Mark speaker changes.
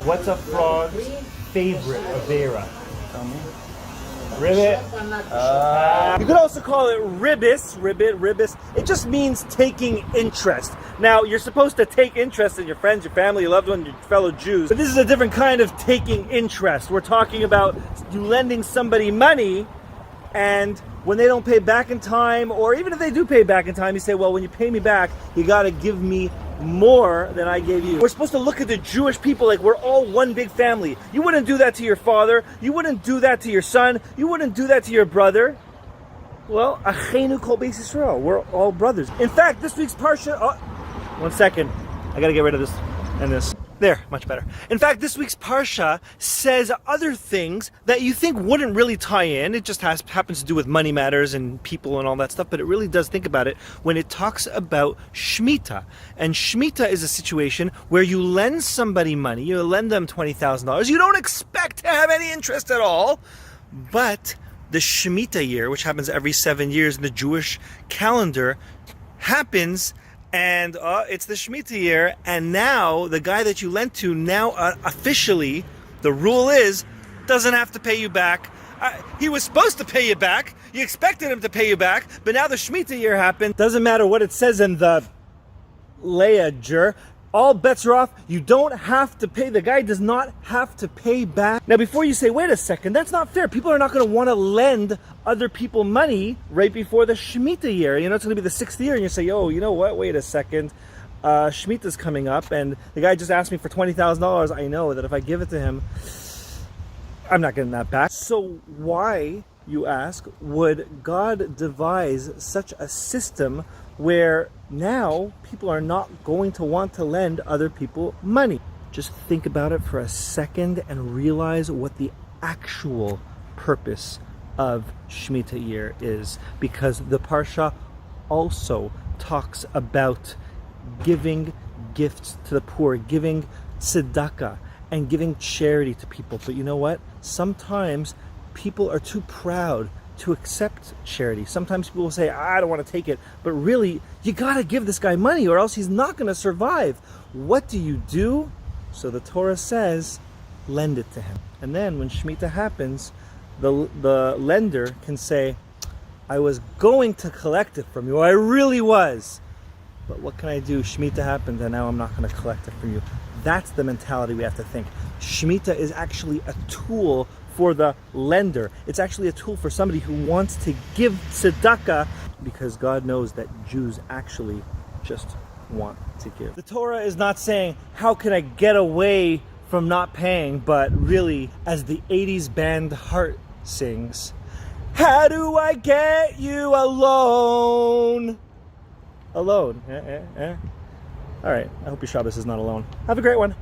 Speaker 1: What's a frog's favorite Avera? Ribbit. You could also call it ribbis, ribbis. It just means taking interest. Now, you're supposed to take interest in your friends, your family, your loved ones, your fellow Jews. But this is a different kind of taking interest. We're talking about you lending somebody money, and when they don't pay back in time, or even if they do pay back in time, you say, well, when you pay me back, you got to give me more than I gave you. We're supposed to look at the Jewish people like we're all one big family. You wouldn't do that to your father. You wouldn't do that to your son. You wouldn't do that to your brother. Well, Achenu Kol Beis Yisrael. We're all brothers. In fact, this week's Parsha... Oh, 1 second. I got to get rid of this and this. There, much better. In fact, this week's Parsha says other things that you think wouldn't really tie in. It just happens to do with money matters and people and all that stuff, but it really does think about it when it talks about Shemitah. And Shemitah is a situation where you lend somebody money, you lend them $20,000. You don't expect to have any interest at all, but the Shemitah year, which happens every 7 years in the Jewish calendar, happens. And it's the Shemitah year, and now the guy that you lent to now officially, the rule is, doesn't have to pay you back. He was supposed to pay you back. You expected him to pay you back, but now the Shemitah year happened. Doesn't matter what it says in the ledger. All bets are off. You don't have to pay. The guy does not have to pay back. Now, before you say, wait a second, that's not fair. People are not going to want to lend other people money right before the Shemitah year. You know, it's going to be the 6th year, and you say, oh, you know what? Wait a second. Shemitah's coming up, and the guy just asked me for $20,000. I know that if I give it to him, I'm not getting that back. So why, you ask, would God devise such a system where now people are not going to want to lend other people money? Just think about it for a second and realize what the actual purpose of Shemitah year is, because the Parsha also talks about giving gifts to the poor, giving tzedakah, and giving charity to people. But you know what? Sometimes people are too proud to accept charity. Sometimes people will say, I don't want to take it. But really, you got to give this guy money or else he's not going to survive. What do? So the Torah says, lend it to him. And then when Shemitah happens, the lender can say, I was going to collect it from you. I really was. But what can I do? Shemitah happened and now I'm not going to collect it from you. That's the mentality we have to think. Shemitah is actually a tool for the lender. It's actually a tool for somebody who wants to give tzedakah, because God knows that Jews actually just want to give. The Torah is not saying, how can I get away from not paying? But really, as the 80s band Heart sings, how do I get you alone? Alone. All right, I hope your Shabbos is not alone. Have a great one.